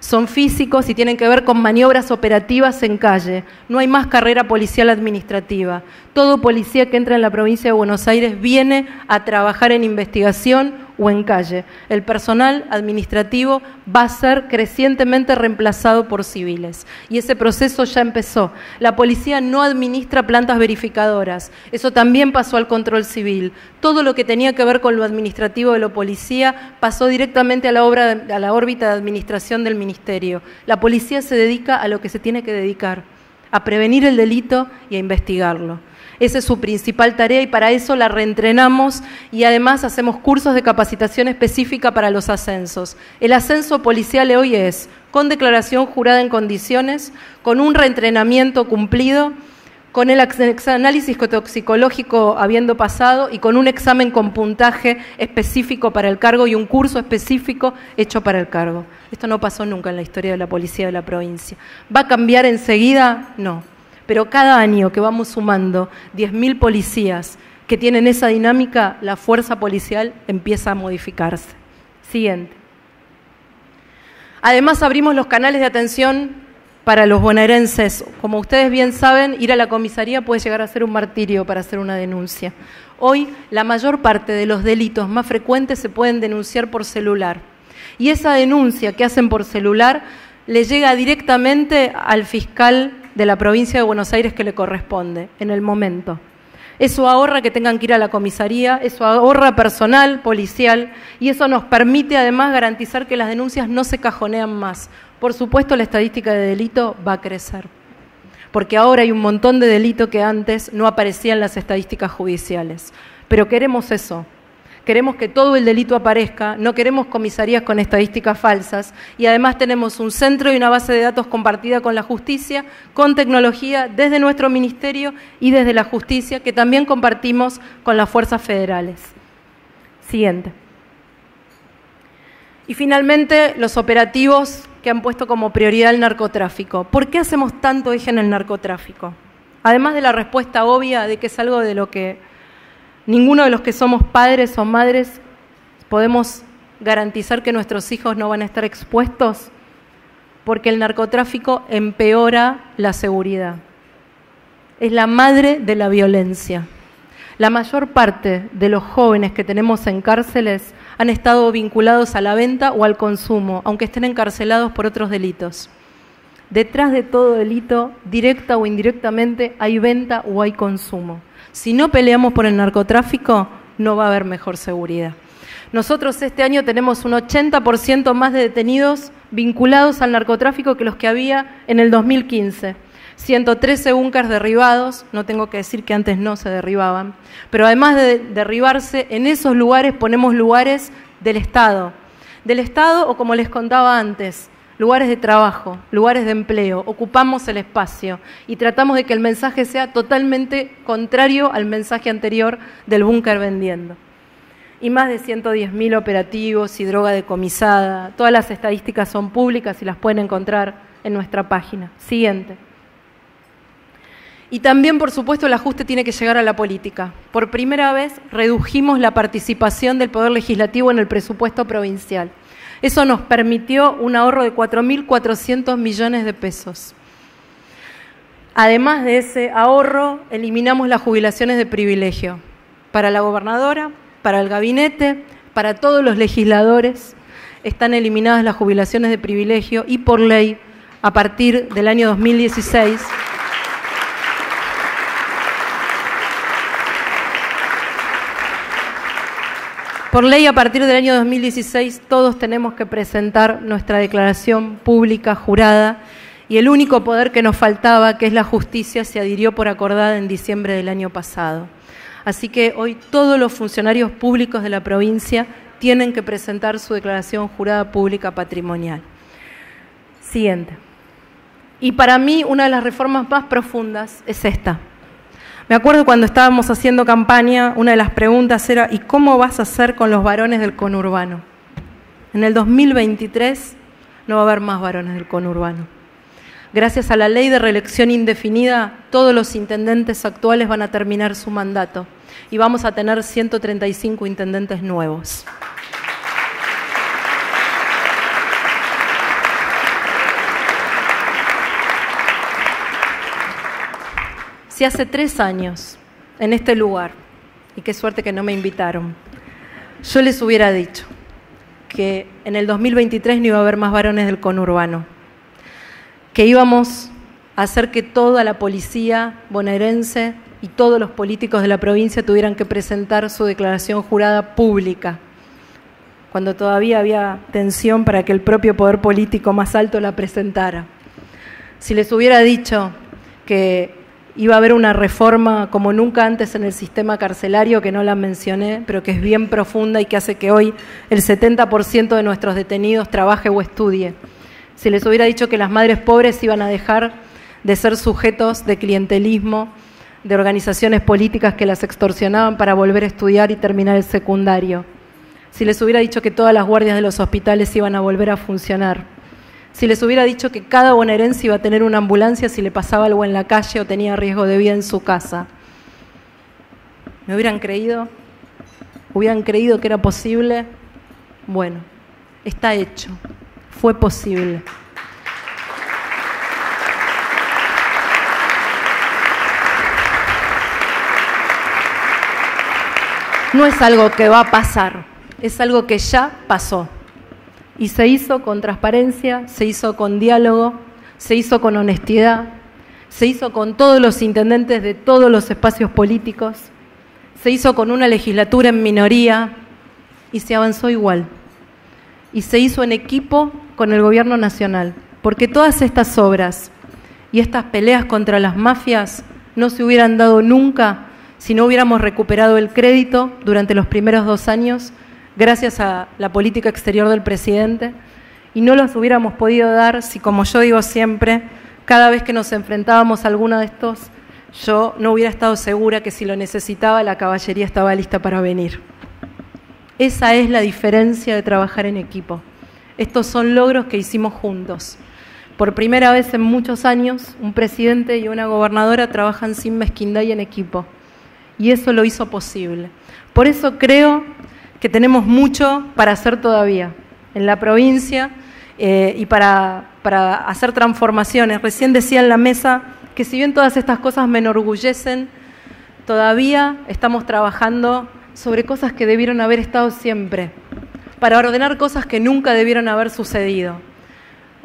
Son físicos y tienen que ver con maniobras operativas en calle. No hay más carrera policial administrativa. Todo policía que entra en la provincia de Buenos Aires viene a trabajar en investigación o en calle. El personal administrativo va a ser crecientemente reemplazado por civiles. Y ese proceso ya empezó. La policía no administra plantas verificadoras. Eso también pasó al control civil. Todo lo que tenía que ver con lo administrativo de la policía pasó directamente a la órbita de administración del ministerio. La policía se dedica a lo que se tiene que dedicar, a prevenir el delito y a investigarlo. Esa es su principal tarea y para eso la reentrenamos y además hacemos cursos de capacitación específica para los ascensos. El ascenso policial de hoy es con declaración jurada en condiciones, con un reentrenamiento cumplido, con el análisis toxicológico habiendo pasado y con un examen con puntaje específico para el cargo y un curso específico hecho para el cargo. Esto no pasó nunca en la historia de la policía de la provincia. ¿Va a cambiar enseguida? No. Pero cada año que vamos sumando 10.000 policías que tienen esa dinámica, la fuerza policial empieza a modificarse. Siguiente. Además abrimos los canales de atención para los bonaerenses. Como ustedes bien saben, ir a la comisaría puede llegar a ser un martirio para hacer una denuncia. Hoy, la mayor parte de los delitos más frecuentes se pueden denunciar por celular. Y esa denuncia que hacen por celular le llega directamente al fiscal de la provincia de Buenos Aires que le corresponde, en el momento. Eso ahorra que tengan que ir a la comisaría, eso ahorra personal policial y eso nos permite además garantizar que las denuncias no se cajonean más. Por supuesto, la estadística de delito va a crecer, porque ahora hay un montón de delito que antes no aparecía en las estadísticas judiciales. Pero queremos eso. Queremos que todo el delito aparezca, no queremos comisarías con estadísticas falsas y además tenemos un centro y una base de datos compartida con la justicia, con tecnología desde nuestro ministerio y desde la justicia que también compartimos con las fuerzas federales. Siguiente. Y finalmente, los operativos que han puesto como prioridad el narcotráfico. ¿Por qué hacemos tanto eje en el narcotráfico? Además de la respuesta obvia de que es algo de lo que ninguno de los que somos padres o madres podemos garantizar que nuestros hijos no van a estar expuestos, porque el narcotráfico empeora la seguridad. Es la madre de la violencia. La mayor parte de los jóvenes que tenemos en cárceles han estado vinculados a la venta o al consumo, aunque estén encarcelados por otros delitos. Detrás de todo delito, directa o indirectamente, hay venta o hay consumo. Si no peleamos por el narcotráfico, no va a haber mejor seguridad. Nosotros este año tenemos un 80% más de detenidos vinculados al narcotráfico que los que había en el 2015. 113 búnkers derribados, no tengo que decir que antes no se derribaban, pero además de derribarse, en esos lugares ponemos lugares del Estado o como les contaba antes, lugares de trabajo, lugares de empleo, ocupamos el espacio y tratamos de que el mensaje sea totalmente contrario al mensaje anterior del búnker vendiendo. Y más de 110.000 operativos y droga decomisada, todas las estadísticas son públicas y las pueden encontrar en nuestra página. Siguiente. Y también, por supuesto, el ajuste tiene que llegar a la política. Por primera vez redujimos la participación del Poder Legislativo en el presupuesto provincial. Eso nos permitió un ahorro de 4.400 millones de pesos. Además de ese ahorro, eliminamos las jubilaciones de privilegio para la gobernadora, para el gabinete, para todos los legisladores. Están eliminadas las jubilaciones de privilegio y por ley, a partir del año 2016, por ley, a partir del año 2016, todos tenemos que presentar nuestra declaración pública jurada y el único poder que nos faltaba, que es la justicia, se adhirió por acordada en diciembre del año pasado. Así que hoy todos los funcionarios públicos de la provincia tienen que presentar su declaración jurada pública patrimonial. Siguiente. Y para mí una de las reformas más profundas es esta. Me acuerdo cuando estábamos haciendo campaña, una de las preguntas era ¿y cómo vas a hacer con los varones del conurbano? En el 2023 no va a haber más varones del conurbano. Gracias a la ley de reelección indefinida, todos los intendentes actuales van a terminar su mandato y vamos a tener 135 intendentes nuevos. Si hace 3 años, en este lugar, y qué suerte que no me invitaron, yo les hubiera dicho que en el 2023 no iba a haber más varones del conurbano, que íbamos a hacer que toda la policía bonaerense y todos los políticos de la provincia tuvieran que presentar su declaración jurada pública, cuando todavía había tensión para que el propio poder político más alto la presentara. Si les hubiera dicho que iba a haber una reforma como nunca antes en el sistema carcelario, que no la mencioné, pero que es bien profunda y que hace que hoy el 70% de nuestros detenidos trabaje o estudie. Si les hubiera dicho que las madres pobres iban a dejar de ser sujetos de clientelismo, de organizaciones políticas que las extorsionaban para volver a estudiar y terminar el secundario. Si les hubiera dicho que todas las guardias de los hospitales iban a volver a funcionar. Si les hubiera dicho que cada bonaerense iba a tener una ambulancia si le pasaba algo en la calle o tenía riesgo de vida en su casa. ¿Me hubieran creído? ¿Hubieran creído que era posible? Bueno, está hecho. Fue posible. no es algo que va a pasar, es algo que ya pasó. Y se hizo con transparencia, se hizo con diálogo, se hizo con honestidad, se hizo con todos los intendentes de todos los espacios políticos, se hizo con una legislatura en minoría y se avanzó igual. Y se hizo en equipo con el gobierno nacional, porque todas estas obras y estas peleas contra las mafias no se hubieran dado nunca si no hubiéramos recuperado el crédito durante los primeros 2 años, gracias a la política exterior del presidente, y no los hubiéramos podido dar si, como yo digo siempre, cada vez que nos enfrentábamos a alguno de estos, yo no hubiera estado segura que si lo necesitaba, la caballería estaba lista para venir. Esa es la diferencia de trabajar en equipo. Estos son logros que hicimos juntos. Por primera vez en muchos años, un presidente y una gobernadora trabajan sin mezquindad y en equipo. Y eso lo hizo posible. Por eso creo que tenemos mucho para hacer todavía en la provincia y para hacer transformaciones. Recién decía en la mesa que si bien todas estas cosas me enorgullecen, todavía estamos trabajando sobre cosas que debieron haber estado siempre, para ordenar cosas que nunca debieron haber sucedido.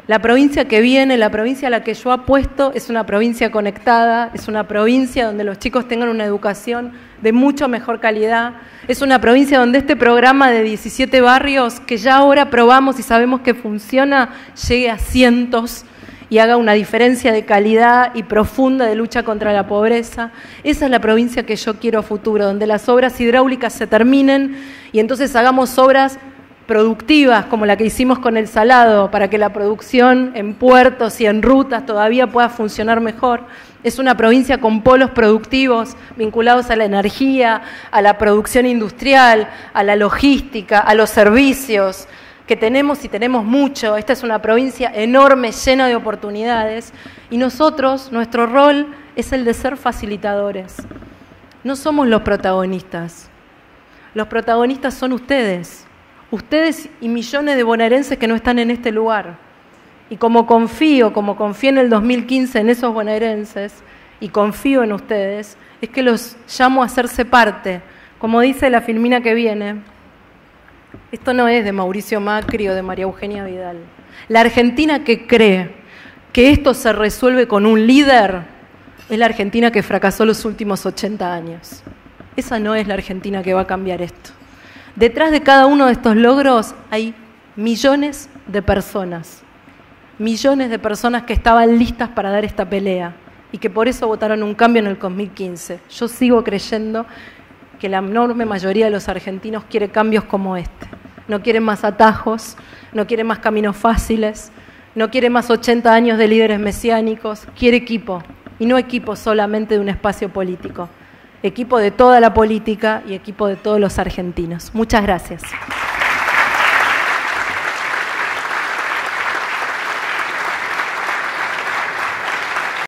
La provincia que viene, la provincia a la que yo apuesto, es una provincia conectada, es una provincia donde los chicos tengan una educación de mucho mejor calidad, es una provincia donde este programa de 17 barrios, que ya ahora probamos y sabemos que funciona, llegue a cientos y haga una diferencia de calidad y profunda de lucha contra la pobreza. Esa es la provincia que yo quiero a futuro, donde las obras hidráulicas se terminen y entonces hagamos obras productivas como la que hicimos con el Salado, para que la producción en puertos y en rutas todavía pueda funcionar mejor. Es una provincia con polos productivos vinculados a la energía, a la producción industrial, a la logística, a los servicios que tenemos y tenemos mucho. Esta es una provincia enorme, llena de oportunidades y nosotros, nuestro rol es el de ser facilitadores. No somos los protagonistas son ustedes. Ustedes y millones de bonaerenses que no están en este lugar. Y como confié en el 2015 en esos bonaerenses, y confío en ustedes, es que los llamo a hacerse parte. Como dice la filmina que viene, esto no es de Mauricio Macri o de María Eugenia Vidal. La Argentina que cree que esto se resuelve con un líder es la Argentina que fracasó los últimos 80 años. Esa no es la Argentina que va a cambiar esto. Detrás de cada uno de estos logros hay millones de personas que estaban listas para dar esta pelea y que por eso votaron un cambio en el 2015. Yo sigo creyendo que la enorme mayoría de los argentinos quiere cambios como este. No quiere más atajos, no quiere más caminos fáciles, no quiere más 80 años de líderes mesiánicos, quiere equipo, y no equipo solamente de un espacio político. Equipo de toda la política y equipo de todos los argentinos. Muchas gracias.